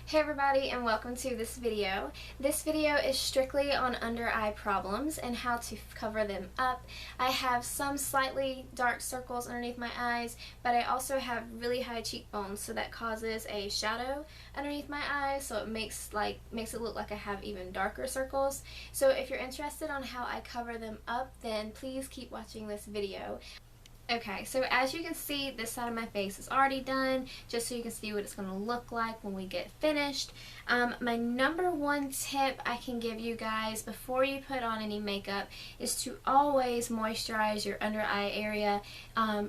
Hey everybody, and welcome to this video. This video is strictly on under eye problems and how to cover them up. I have some slightly dark circles underneath my eyes, but I also have really high cheekbones, so that causes a shadow underneath my eyes, so it makes it look like I have even darker circles. So if you're interested on how I cover them up, then please keep watching this video. Okay, so as you can see, this side of my face is already done, just so you can see what it's going to look like when we get finished. My number one tip I can give you guys before you put on any makeup is to always moisturize your under eye area.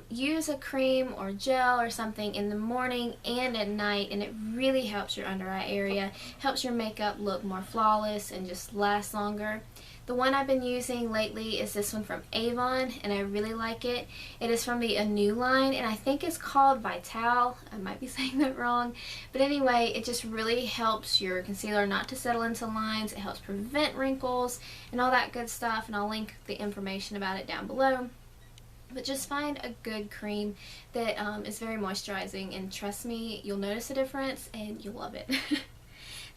Use a cream or gel or something in the morning and at night, and it really helps your under eye area, helps your makeup look more flawless and just last longer. The one I've been using lately is this one from Avon, and I really like it. It is from the Anew line, and I think it's called Vitale. I might be saying that wrong. But anyway, it just really helps your concealer not to settle into lines. It helps prevent wrinkles and all that good stuff, and I'll link the information about it down below. But just find a good cream that is very moisturizing, and trust me, you'll notice a difference and you'll love it.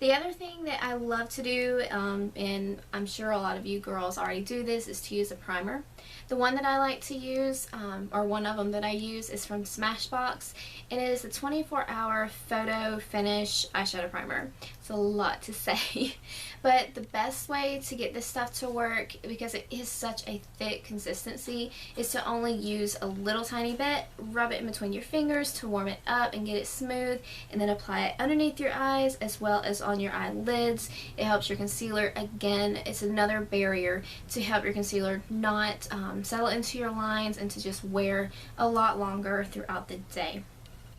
The other thing that I love to do, and I'm sure a lot of you girls already do this, is to use a primer. The one that I like to use, or one of them that I use, is from Smashbox. It is a 24-hour photo finish eyeshadow primer. It's a lot to say, but the best way to get this stuff to work, because it is such a thick consistency, is to only use a little tiny bit, rub it in between your fingers to warm it up and get it smooth, and then apply it underneath your eyes as well as on your eyelids. It helps your concealer. Again, it's another barrier to help your concealer not settle into your lines and to just wear a lot longer throughout the day.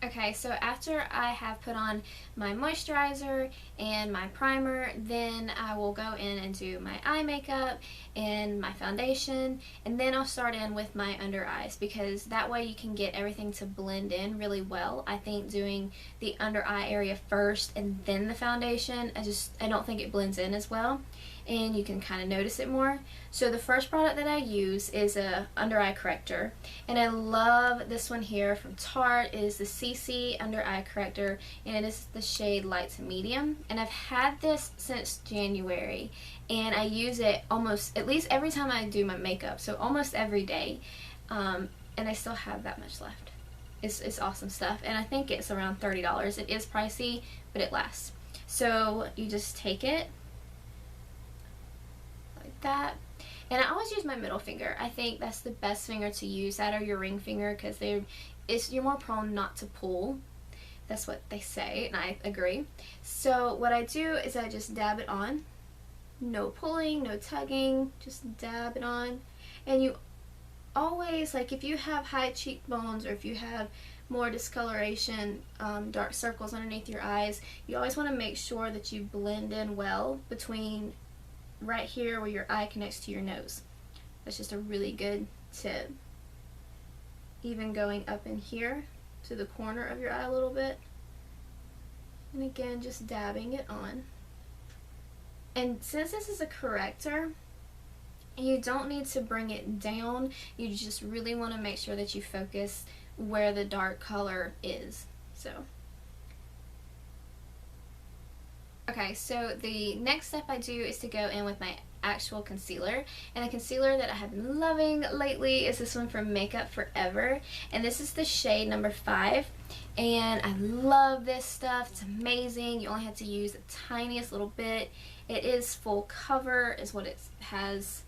Okay, so after I have put on my moisturizer and my primer, then I will go in and do my eye makeup and my foundation, and then I'll start in with my under eyes, because that way you can get everything to blend in really well. I think doing the under eye area first and then the foundation, I don't think it blends in as well, and you can kind of notice it more. So the first product that I use is a under eye corrector, and I love this one here from Tarte. It is the CC under eye corrector, and it is the shade light to medium, and I've had this since January, and I use it almost at least every time I do my makeup, so almost every day, and I still have that much left. It's awesome stuff, and I think it's around $30. It is pricey, but it lasts. So you just take it like that, and I always use my middle finger. I think that's the best finger to use, that or your ring finger, because you're more prone not to pull. That's what they say, and I agree. So what I do is I just dab it on. No pulling, no tugging, just dab it on. And you always, like if you have high cheekbones or if you have more discoloration, dark circles underneath your eyes, you always want to make sure that you blend in well between right here where your eye connects to your nose. That's just a really good tip. Even going up in here to the corner of your eye a little bit, and again just dabbing it on. And since this is a corrector, you don't need to bring it down. You just really want to make sure that you focus where the dark color is. Okay, so the next step I do is to go in with my actual concealer, and the concealer that I have been loving lately is this one from Makeup Forever, and this is the shade number 5, and I love this stuff. It's amazing. You only have to use the tiniest little bit. It is full cover is what it has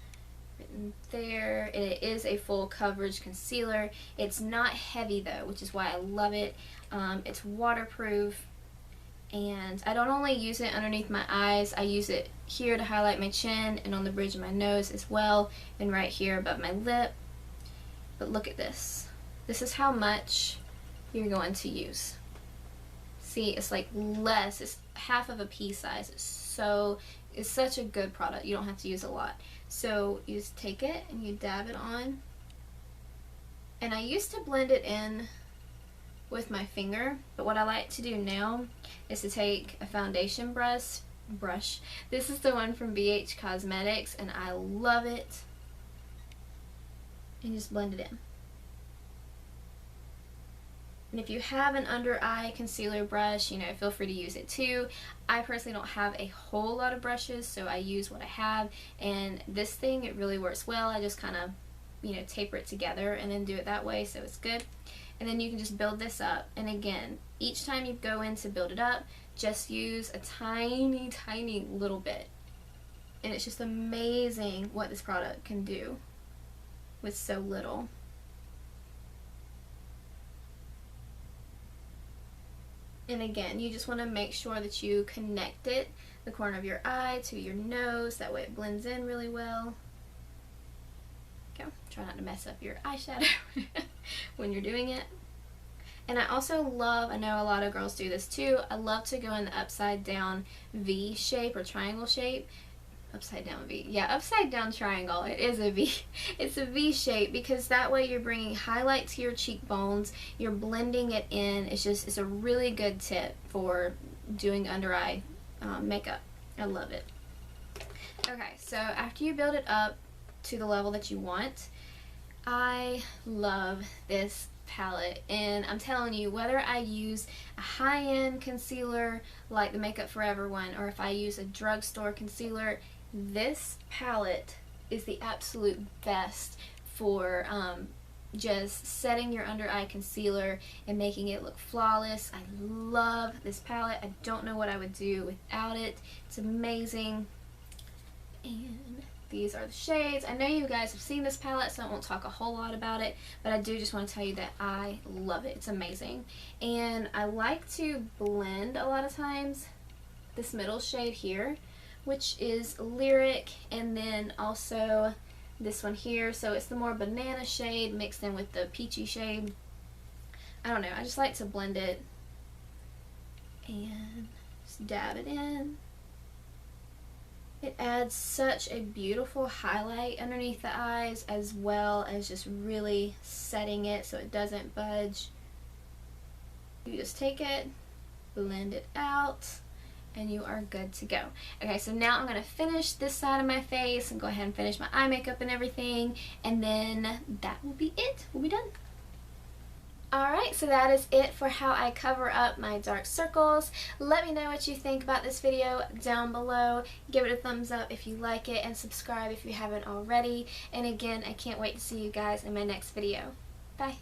written there, and it is a full coverage concealer. It's not heavy though, which is why I love it. It's waterproof. And I don't only use it underneath my eyes, I use it here to highlight my chin and on the bridge of my nose as well, and right here above my lip. But look at this. This is how much you're going to use. See, it's like less, it's half of a pea size. It's such a good product. You don't have to use a lot. So you just take it and you dab it on. And I used to blend it in with my finger, but what I like to do now is to take a foundation brush. This is the one from BH Cosmetics, and I love it, and just blend it in. And if you have an under eye concealer brush, you know, feel free to use it too. I personally don't have a whole lot of brushes, so I use what I have, and this thing, it really works well. I just kind of, you know, taper it together and then do it that way, so it's good. And then you can just build this up, and again, each time you go in to build it up, just use a tiny, tiny little bit. And it's just amazing what this product can do with so little. And again, you just want to make sure that you connect it, the corner of your eye to your nose, that way it blends in really well. Okay, try not to mess up your eyeshadow when you're doing it. And I also love, I know a lot of girls do this too, I love to go in the upside down V shape or triangle shape. Upside down V. Yeah, upside down triangle. It is a V. It's a V shape because that way you're bringing highlight to your cheekbones. You're blending it in. It's a really good tip for doing under eye makeup. I love it. Okay, so after you build it up to the level that you want, I love this palette, and I'm telling you, whether I use a high-end concealer like the Makeup Forever one, or if I use a drugstore concealer, this palette is the absolute best for just setting your under eye concealer and making it look flawless. I love this palette. I don't know what I would do without it. It's amazing. And these are the shades. I know you guys have seen this palette, so I won't talk a whole lot about it, but I do just want to tell you that I love it. It's amazing. And I like to blend a lot of times this middle shade here, which is Lyric, and then also this one here. So it's the more banana shade mixed in with the peachy shade. I don't know, I just like to blend it and just dab it in. It adds such a beautiful highlight underneath the eyes, as well as just really setting it so it doesn't budge. You just take it, blend it out, and you are good to go. Okay, so now I'm going to finish this side of my face and go ahead and finish my eye makeup and everything, and then that will be it. We'll be done. Alright, so that is it for how I cover up my dark circles. Let me know what you think about this video down below. Give it a thumbs up if you like it, and subscribe if you haven't already. And again, I can't wait to see you guys in my next video. Bye!